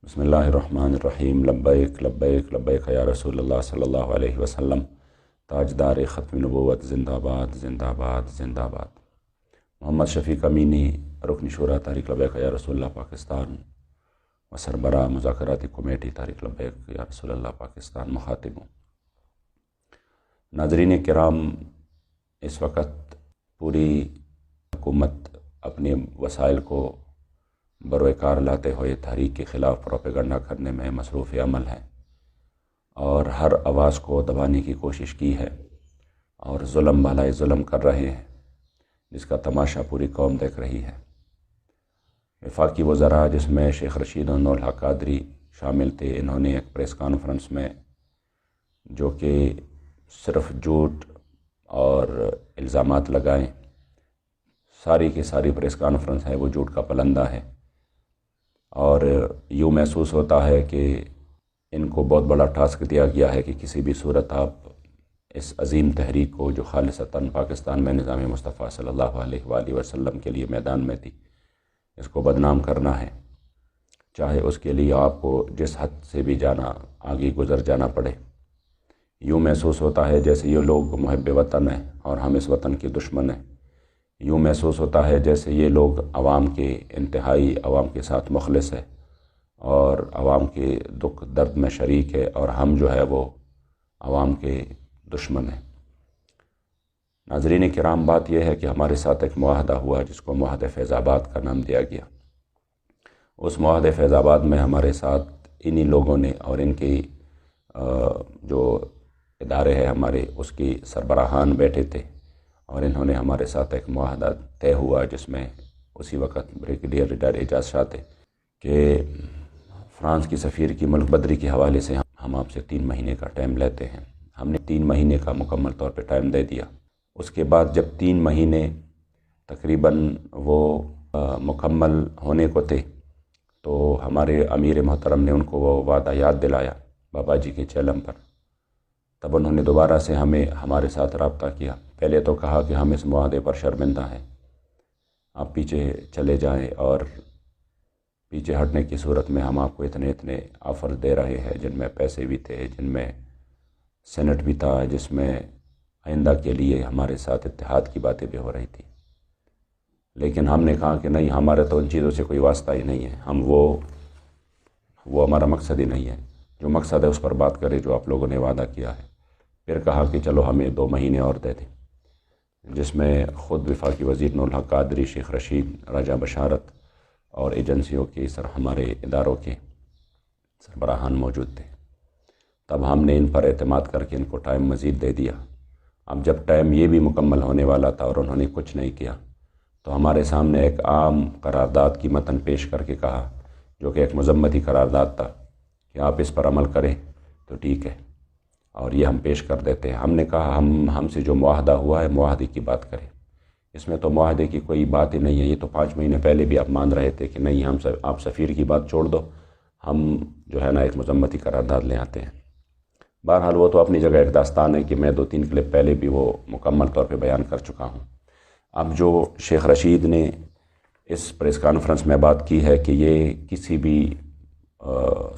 بسم اللہ الرحمن الرحیم لبیک لبیک لبیک یا رسول اللہ صلی اللہ علیہ وسلم۔ تاجدار ختم نبوت زندہ باد زندہ باد زندہ باد۔ محمد شفیق امینی، رکن شورا تحریک لبیک یا رسول اللہ پاکستان و سربراہ مذاکراتی کمیٹی تحریک لبیک یا رسول اللہ پاکستان مخاطبوں۔ ناظرین کرام، اس وقت پوری حکومت اپنے وسائل کو بروئے کار لاتے ہوئے تحریک کے خلاف پروپیگنڈا کرنے میں مصروف عمل ہے اور ہر آواز کو دبانے کی کوشش کی ہے اور ظلم بالائے ظلم کر رہے ہیں، جس کا تماشا پوری قوم دیکھ رہی ہے۔ وفاقی وزراء، جس میں شیخ رشید و نور الحق قادری شامل تھے، انہوں نے ایک پریس کانفرنس میں، جو کہ صرف جھوٹ اور الزامات لگائیں، ساری کی ساری پریس کانفرنس ہے وہ جھوٹ کا پلندہ ہے، اور یوں محسوس ہوتا ہے کہ ان کو بہت بڑا ٹاسک دیا گیا ہے کہ کسی بھی صورت آپ اس عظیم تحریک کو، جو خالصتاً پاکستان میں نظام مصطفیٰ صلی اللہ علیہ وآلہ وسلم کے لیے میدان میں تھی، اس کو بدنام کرنا ہے، چاہے اس کے لیے آپ کو جس حد سے بھی جانا، آگے گزر جانا پڑے۔ یوں محسوس ہوتا ہے جیسے یہ لوگ محب وطن ہیں اور ہم اس وطن کے دشمن ہیں۔ یوں محسوس ہوتا ہے جیسے یہ لوگ عوام کے انتہائی، عوام کے ساتھ مخلص ہے اور عوام کے دکھ درد میں شریک ہے، اور ہم جو ہے وہ عوام کے دشمن ہیں۔ ناظرین کرام، بات یہ ہے کہ ہمارے ساتھ ایک معاہدہ ہوا جس کو معاہدہ فیض آباد کا نام دیا گیا۔ اس معاہدہ فیض آباد میں ہمارے ساتھ انہی لوگوں نے، اور ان کی جو ادارے ہیں ہمارے، اس کی سربراہان بیٹھے تھے، اور انہوں نے ہمارے ساتھ ایک معاہدہ طے ہوا، جس میں اسی وقت بریگیڈیئر ریٹائر اعجاز شاہ تھے کہ فرانس کی سفیر کی ملک بدری کے حوالے سے ہم آپ سے 3 مہینے کا ٹائم لیتے ہیں۔ ہم نے 3 مہینے کا مکمل طور پہ ٹائم دے دیا۔ اس کے بعد جب 3 مہینے تقریباً وہ مکمل ہونے کو تھے، تو ہمارے امیر محترم نے ان کو وہ وعدہ یاد دلایا بابا جی کے چیلم پر۔ تب انہوں نے دوبارہ سے ہمارے ساتھ رابطہ کیا۔ پہلے تو کہا کہ ہم اس معاہدے پر شرمندہ ہیں، آپ پیچھے چلے جائیں، اور پیچھے ہٹنے کی صورت میں ہم آپ کو اتنے آفر دے رہے ہیں، جن میں پیسے بھی تھے، جن میں سینٹ بھی تھا، جس میں آئندہ کے لیے ہمارے ساتھ اتحاد کی باتیں بھی ہو رہی تھی۔ لیکن ہم نے کہا کہ نہیں، ہمارا تو ان چیزوں سے کوئی واسطہ ہی نہیں ہے، ہم وہ ہمارا مقصد ہی نہیں ہے۔ جو مقصد ہے اس پر بات کرے جو آپ لوگوں نے وعدہ کیا ہے۔ پھر کہا کہ چلو ہمیں 2 مہینے اور دے دیں، جس میں خود وفاقی وزیر نور الحق قادری، شیخ رشید، راجہ بشارت اور ایجنسیوں کے ہمارے اداروں کے سربراہان موجود تھے۔ تب ہم نے ان پر اعتماد کر کے ان کو ٹائم مزید دے دیا۔ اب جب ٹائم یہ بھی مکمل ہونے والا تھا اور انہوں نے کچھ نہیں کیا، تو ہمارے سامنے ایک عام قرارداد کی متن پیش کر کے کہا، جو کہ ایک مذمتی قرارداد تھا، کہ آپ اس پر عمل کریں تو ٹھیک ہے، اور یہ ہم پیش کر دیتے ہیں۔ ہم نے کہا ہم سے جو معاہدہ ہوا ہے، معاہدے کی بات کریں، اس میں تو معاہدے کی کوئی بات ہی نہیں ہے۔ یہ تو 5 مہینے پہلے بھی آپ مان رہے تھے کہ نہیں، آپ سفیر کی بات چھوڑ دو، ہم جو ہے نا ایک مذمتی قرارداد لے آتے ہیں۔ بہرحال وہ تو اپنی جگہ ایک داستان ہے کہ میں 2-3 کلپ پہلے بھی وہ مکمل طور پہ بیان کر چکا ہوں۔ اب جو شیخ رشید نے اس پریس کانفرنس میں بات کی ہے کہ یہ کسی بھی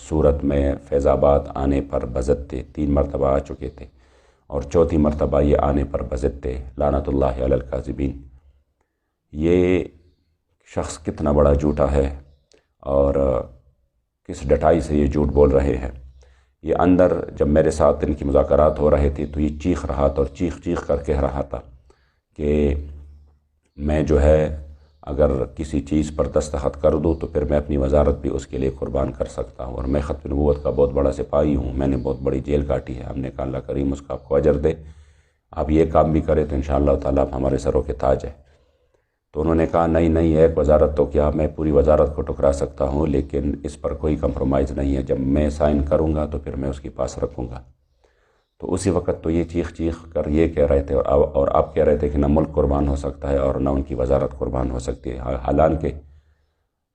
صورت میں فیض آباد آنے پر بضد تھے، 3 مرتبہ آ چکے تھے، اور 4تھی مرتبہ یہ آنے پر بضد تھے، لعنت اللہ علی الکاذبین۔ یہ شخص کتنا بڑا جھوٹا ہے اور کس ڈٹائی سے یہ جھوٹ بول رہے ہیں۔ یہ اندر جب میرے ساتھ ان کی مذاکرات ہو رہے تھے، تو یہ چیخ رہا تھا اور چیخ کر کہہ رہا تھا کہ میں جو ہے اگر کسی چیز پر دستخط کر دوں تو پھر میں اپنی وزارت بھی اس کے لیے قربان کر سکتا ہوں، اور میں ختم نبوت کا بہت بڑا سپاہی ہوں، میں نے بہت بڑی جیل کاٹی ہے۔ ہم نے کہا اللہ کریم اس کا آپ کو اجر دے، آپ یہ کام بھی کریں تو انشاءاللہ تعالیٰ آپ ہمارے سروں کے تاج ہے۔ تو انہوں نے کہا نہیں، ایک وزارت تو کیا، میں پوری وزارت کو ٹکرا سکتا ہوں، لیکن اس پر کوئی کمپرومائز نہیں ہے، جب میں سائن کروں گا تو پھر میں اس کے پاس رکھوں گا۔ تو اسی وقت تو یہ چیخ کر یہ کہہ رہے تھے، اور آپ کہہ رہے تھے کہ نہ ملک قربان ہو سکتا ہے اور نہ ان کی وزارت قربان ہو سکتی ہے۔ حالانکہ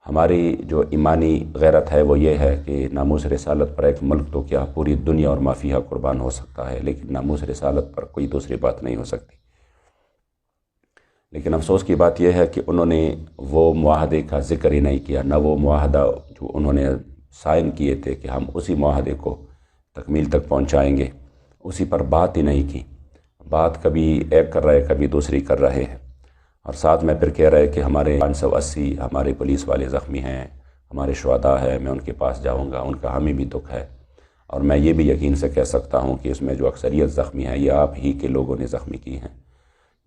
ہماری جو ایمانی غیرت ہے وہ یہ ہے کہ ناموس رسالت پر ایک ملک تو کیا، پوری دنیا اور ما فیہا قربان ہو سکتا ہے، لیکن ناموس رسالت پر کوئی دوسری بات نہیں ہو سکتی۔ لیکن افسوس کی بات یہ ہے کہ انہوں نے وہ معاہدے کا ذکر ہی نہیں کیا، نہ وہ معاہدہ جو انہوں نے سائن کیے تھے کہ ہم اسی معاہدے کو تکمیل تک پہنچائیں گے، اسی پر بات ہی نہیں کی۔ بات کبھی ایک کر رہے کبھی دوسری کر رہے ہیں، اور ساتھ میں پھر کہہ رہے کہ ہمارے 580 ہمارے پولیس والے زخمی ہیں، ہمارے شہداء ہیں، میں ان کے پاس جاؤں گا، ان کا ہمیں بھی دکھ ہے۔ اور میں یہ بھی یقین سے کہہ سکتا ہوں کہ اس میں جو اکثریت زخمی ہیں یہ آپ ہی کے لوگوں نے زخمی کی ہیں،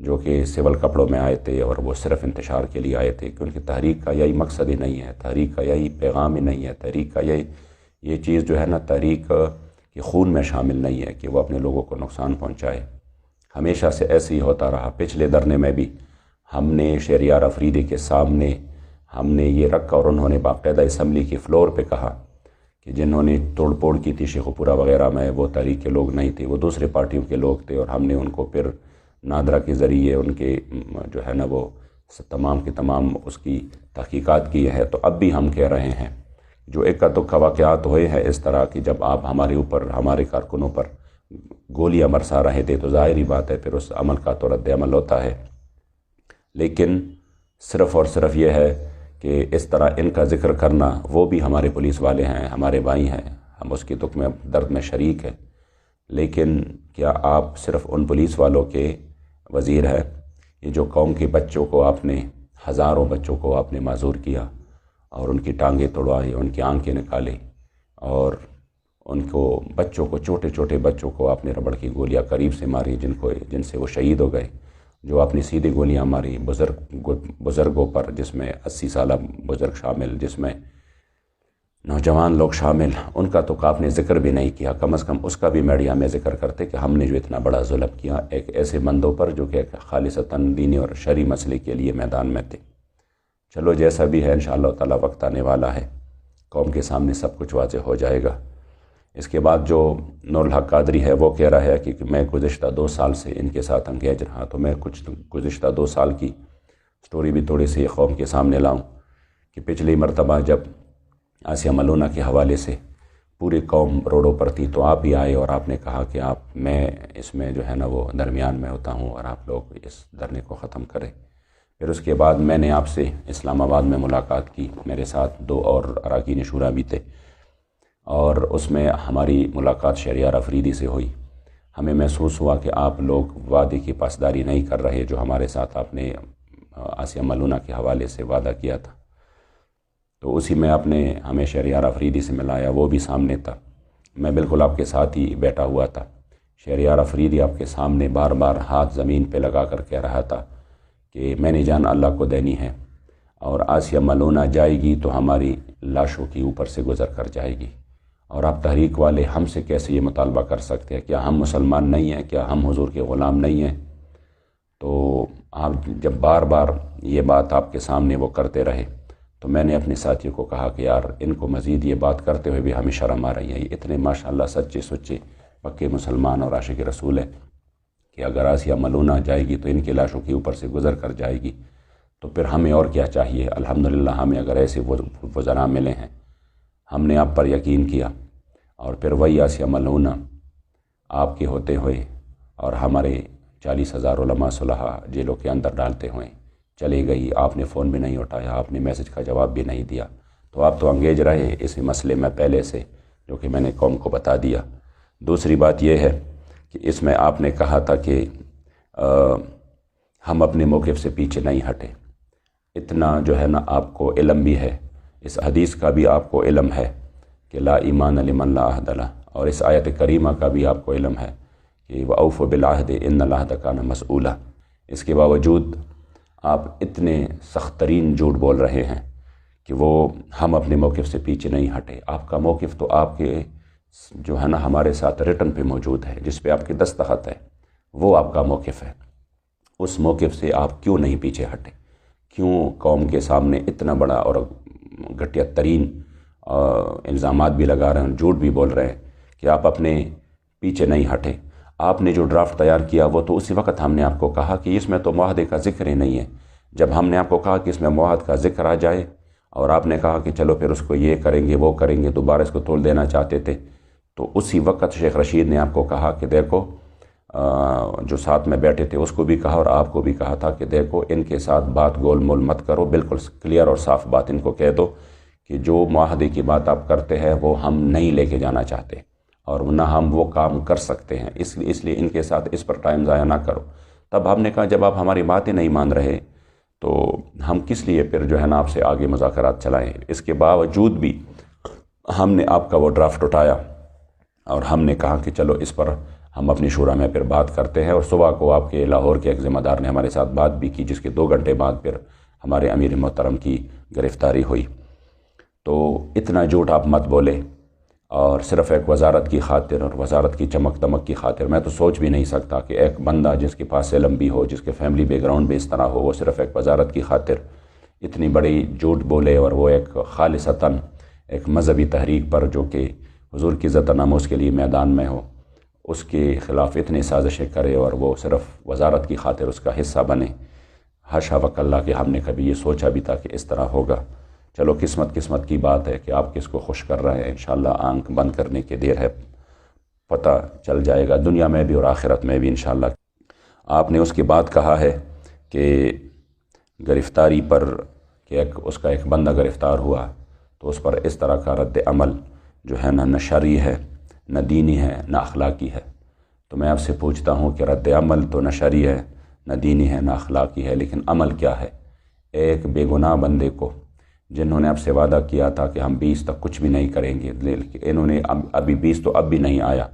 جو کہ سول کپڑوں میں آئے تھے اور وہ صرف انتشار کے لیے آئے تھے، کیونکہ تحریک کا یہی مقصد ہی نہیں ہے، تحریک کا یہی پیغام ہی نہیں ہے، تحریک کا یہ چیز جو ہے نا، تحریک کے خون میں شامل نہیں ہے کہ وہ اپنے لوگوں کو نقصان پہنچائے۔ ہمیشہ سے ایسے ہی ہوتا رہا۔ پچھلے دھرنے میں بھی ہم نے شہریار افریدی کے سامنے ہم نے یہ رکھا، اور انہوں نے باقاعدہ اسمبلی کی فلور پہ کہا کہ جنہوں نے توڑ پھوڑ کی تھی شیخو پورہ وغیرہ میں، وہ تحریک کے لوگ نہیں تھے، وہ دوسرے پارٹیوں کے لوگ تھے، اور ہم نے ان کو پھر نادرا کے ذریعے ان کے جو ہے نا وہ تمام کے تمام اس کی تحقیقات کی ہے۔ تو اب بھی ہم کہہ رہے ہیں، جو اکا دکا واقعات ہوئے ہیں اس طرح کی، جب آپ ہمارے اوپر ہمارے کارکنوں پر گولیاں برسا رہے تھے تو ظاہری بات ہے پھر اس عمل کا تو رد عمل ہوتا ہے، لیکن صرف اور صرف یہ ہے کہ اس طرح ان کا ذکر کرنا، وہ بھی ہمارے پولیس والے ہیں، ہمارے بھائی ہیں، ہم اس کی دکھ میں درد میں شریک ہیں، لیکن کیا آپ صرف ان پولیس والوں کے وزیر ہیں؟ یہ جو قوم کے بچوں کو آپ نے، ہزاروں بچوں کو آپ نے معذور کیا اور ان کی ٹانگیں توڑوائی، ان کی آنکھیں نکالے، اور ان کو بچوں کو، چھوٹے چھوٹے بچوں کو آپ نے ربڑ کی گولیاں قریب سے ماری، جن سے وہ شہید ہو گئے، جو آپ نے سیدھی گولیاں ماری بزرگوں پر، جس میں 80 سالہ بزرگ شامل، جس میں نوجوان لوگ شامل، ان کا تو آپ نے ذکر بھی نہیں کیا۔ کم از کم اس کا بھی میڈیا میں ذکر کرتے کہ ہم نے جو اتنا بڑا ظلم کیا ایک ایسے بندوں پر جو کہ خالصتاً دینی اور شرعی مسئلے کے لیے میدان میں تھے۔ چلو جیسا بھی ہے، انشاءاللہ تعالی وقت آنے والا ہے، قوم کے سامنے سب کچھ واضح ہو جائے گا۔ اس کے بعد جو نور الحق قادری ہے وہ کہہ رہا ہے کہ میں گزشتہ 2 سال سے ان کے ساتھ انگیج رہا، تو میں کچھ گزشتہ 2 سال کی سٹوری بھی تھوڑی سی قوم کے سامنے لاؤں کہ پچھلی مرتبہ جب آسیہ ملونہ کے حوالے سے پوری قوم روڈوں پر تھی تو آپ بھی آئے اور آپ نے کہا کہ میں اس میں جو ہے نا وہ درمیان میں ہوتا ہوں اور آپ لوگ اس دھرنے کو ختم کریں۔ پھر اس کے بعد میں نے آپ سے اسلام آباد میں ملاقات کی، میرے ساتھ 2 اور اراکین شورا بھی تھے، اور اس میں ہماری ملاقات شہریار افریدی سے ہوئی۔ ہمیں محسوس ہوا کہ آپ لوگ وعدے کی پاسداری نہیں کر رہے، جو ہمارے ساتھ آپ نے آسیہ ملونہ کے حوالے سے وعدہ کیا تھا۔ تو اسی میں آپ نے ہمیں شہریار افریدی سے ملایا، وہ بھی سامنے تھا، میں بالکل آپ کے ساتھ ہی بیٹھا ہوا تھا۔ شہریار افریدی آپ کے سامنے بار بار ہاتھ زمین پہ لگا کر کہہ رہا تھا کہ میں نے جان اللہ کو دینی ہے، اور آسیہ ملونہ جائے گی تو ہماری لاشوں کی اوپر سے گزر کر جائے گی، اور آپ تحریک والے ہم سے کیسے یہ مطالبہ کر سکتے ہیں؟ کیا ہم مسلمان نہیں ہیں؟ کیا ہم حضور کے غلام نہیں ہیں؟ تو آپ جب بار بار یہ بات آپ کے سامنے وہ کرتے رہے تو میں نے اپنے ساتھیوں کو کہا کہ یار ان کو مزید یہ بات کرتے ہوئے بھی ہمیں شرم آ رہی ہے، یہ اتنے ماشاءاللہ سچے سچے پکے مسلمان اور عاشق رسول ہیں کہ اگر آسیہ ملونہ جائے گی تو ان کے لاشوں کے اوپر سے گزر کر جائے گی، تو پھر ہمیں اور کیا چاہیے؟ الحمدللہ ہمیں اگر ایسے وزراء ملے ہیں، ہم نے آپ پر یقین کیا، اور پھر وہی آسیہ ملونہ آپ کے ہوتے ہوئے اور ہمارے 40,000 علماء صلحاء جیلوں کے اندر ڈالتے ہوئے چلے گئی۔ آپ نے فون بھی نہیں اٹھایا، آپ نے میسج کا جواب بھی نہیں دیا، تو آپ تو انگیج رہے اسی مسئلے میں پہلے سے، جو کہ میں نے قوم کو بتا دیا۔ دوسری بات یہ ہے کہ اس میں آپ نے کہا تھا کہ ہم اپنے موقف سے پیچھے نہیں ہٹے، اتنا جو ہے نا آپ کو علم بھی ہے، اس حدیث کا بھی آپ کو علم ہے کہ لا ایمان لمن لا عہد لہ، اور اس آیت کریمہ کا بھی آپ کو علم ہے کہ وَأَوْفُوا بِالْعَهْدِ إِنَّ الْعَهْدَ كَانَ مَسْئُولًا۔ اس کے باوجود آپ اتنے سخت ترین جھوٹ بول رہے ہیں کہ وہ ہم اپنے موقف سے پیچھے نہیں ہٹے۔ آپ کا موقف تو آپ کے جو ہے نا ہمارے ساتھ ریٹن پہ موجود ہے، جس پہ آپ کے دستخط ہے، وہ آپ کا موقف ہے۔ اس موقف سے آپ کیوں نہیں پیچھے ہٹے؟ کیوں قوم کے سامنے اتنا بڑا اور گھٹیا ترین الزامات بھی لگا رہے ہیں، جھوٹ بھی بول رہے ہیں کہ آپ اپنے پیچھے نہیں ہٹے؟ آپ نے جو ڈرافٹ تیار کیا وہ تو اسی وقت ہم نے آپ کو کہا کہ اس میں تو معاہدے کا ذکر ہی نہیں ہے۔ جب ہم نے آپ کو کہا کہ اس میں معاہدے کا ذکر آ جائے، اور آپ نے کہا کہ چلو پھر اس کو یہ کریں گے وہ کریں گے، دوبارہ اس کو تول دینا چاہتے تھے، تو اسی وقت شیخ رشید نے آپ کو کہا کہ دیکھو، جو ساتھ میں بیٹھے تھے اس کو بھی کہا اور آپ کو بھی کہا تھا کہ دیکھو ان کے ساتھ بات گول مول مت کرو، بالکل کلیئر اور صاف بات ان کو کہہ دو کہ جو معاہدے کی بات آپ کرتے ہیں وہ ہم نہیں لے کے جانا چاہتے اور نہ ہم وہ کام کر سکتے ہیں، اس لیے ان کے ساتھ اس پر ٹائم ضائع نہ کرو۔ تب ہم نے کہا جب آپ ہماری باتیں نہیں مان رہے تو ہم کس لیے پھر جو ہے نا آپ سے آگے مذاکرات چلائیں۔ اس کے باوجود بھی ہم نے آپ کا وہ ڈرافٹ اٹھایا اور ہم نے کہا کہ چلو اس پر ہم اپنی شورا میں پھر بات کرتے ہیں، اور صبح کو آپ کے لاہور کے ایک ذمہ دار نے ہمارے ساتھ بات بھی کی، جس کے 2 گھنٹے بعد پھر ہمارے امیر محترم کی گرفتاری ہوئی۔ تو اتنا جھوٹ آپ مت بولے، اور صرف ایک وزارت کی خاطر اور وزارت کی چمک دمک کی خاطر میں تو سوچ بھی نہیں سکتا کہ ایک بندہ جس کے پاس علم بھی ہو، جس کے فیملی بیک گراؤنڈ بھی اس طرح ہو، وہ صرف ایک وزارت کی خاطر اتنی بڑی جھوٹ بولے، اور وہ ایک خالصتاً ایک مذہبی تحریک پر جو کہ حضور کی عزت و ناموس کے لیے میدان میں ہو، اس کے خلاف اتنی سازشیں کرے اور وہ صرف وزارت کی خاطر اس کا حصہ بنے۔ حاشا وکلا کہ ہم نے کبھی یہ سوچا بھی تھا کہ اس طرح ہوگا۔ چلو قسمت کی بات ہے کہ آپ کس کو خوش کر رہے ہیں، انشاءاللہ آنکھ بند کرنے کی دیر ہے، پتہ چل جائے گا دنیا میں بھی اور آخرت میں بھی انشاءاللہ۔ آپ نے اس کے بعد کہا ہے کہ گرفتاری پر کہ اس کا ایک بندہ گرفتار ہوا تو اس پر اس طرح کا رد عمل جو ہے نہ شرعی ہے، نہ دینی ہے، نہ اخلاقی ہے۔ تو میں آپ سے پوچھتا ہوں کہ رد عمل تو نہ شرعی ہے، نہ دینی ہے، نہ اخلاقی ہے، لیکن عمل کیا ہے؟ ایک بے گناہ بندے کو جنہوں نے آپ سے وعدہ کیا تھا کہ ہم 20 تک کچھ بھی نہیں کریں گے، لیکن انہوں نے ابھی 20 تو اب بھی نہیں آیا،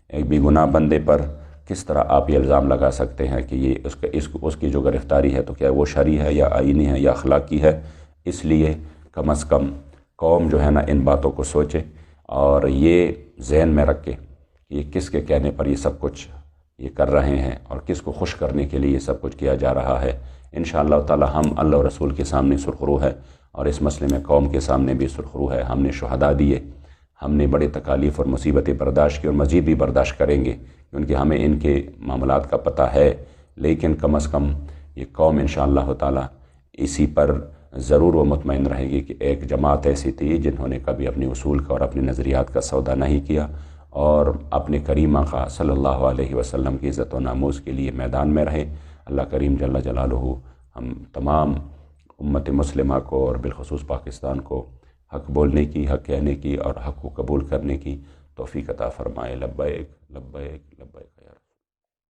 ایک بے گناہ بندے پر کس طرح آپ یہ الزام لگا سکتے ہیں کہ یہ اس کی جو گرفتاری ہے تو کیا وہ شرعی ہے یا آئینی ہے یا اخلاقی ہے؟ اس لیے کم از کم قوم جو ہے نا ان باتوں کو سوچے اور یہ ذہن میں رکھ کے کہ یہ کس کے کہنے پر یہ سب کچھ یہ کر رہے ہیں اور کس کو خوش کرنے کے لیے یہ سب کچھ کیا جا رہا ہے۔ انشاءاللہ تعالی ہم اللہ و رسول کے سامنے سرخرو ہے، اور اس مسئلے میں قوم کے سامنے بھی سرخرو ہے۔ ہم نے شہداء دیے، ہم نے بڑے تکالیف اور مصیبتیں برداشت کی اور مزید بھی برداشت کریں گے، کیونکہ ہمیں ان کے معاملات کا پتہ ہے، لیکن کم از کم یہ قوم انشاءاللہ تعالی اسی پر ضرور وہ مطمئن رہے گی کہ ایک جماعت ایسی تھی جنہوں نے کبھی اپنے اصول کا اور اپنے نظریات کا سودا نہیں کیا، اور اپنے کریمہ کا صلی اللہ علیہ وسلم کی عزت و ناموس کے لیے میدان میں رہے۔ اللہ کریم جل جلالہ ہم تمام امت مسلمہ کو اور بالخصوص پاکستان کو حق بولنے کی، حق کہنے کی اور حق کو قبول کرنے کی توفیق عطا فرمائے۔ لبیک لبیک لبیک۔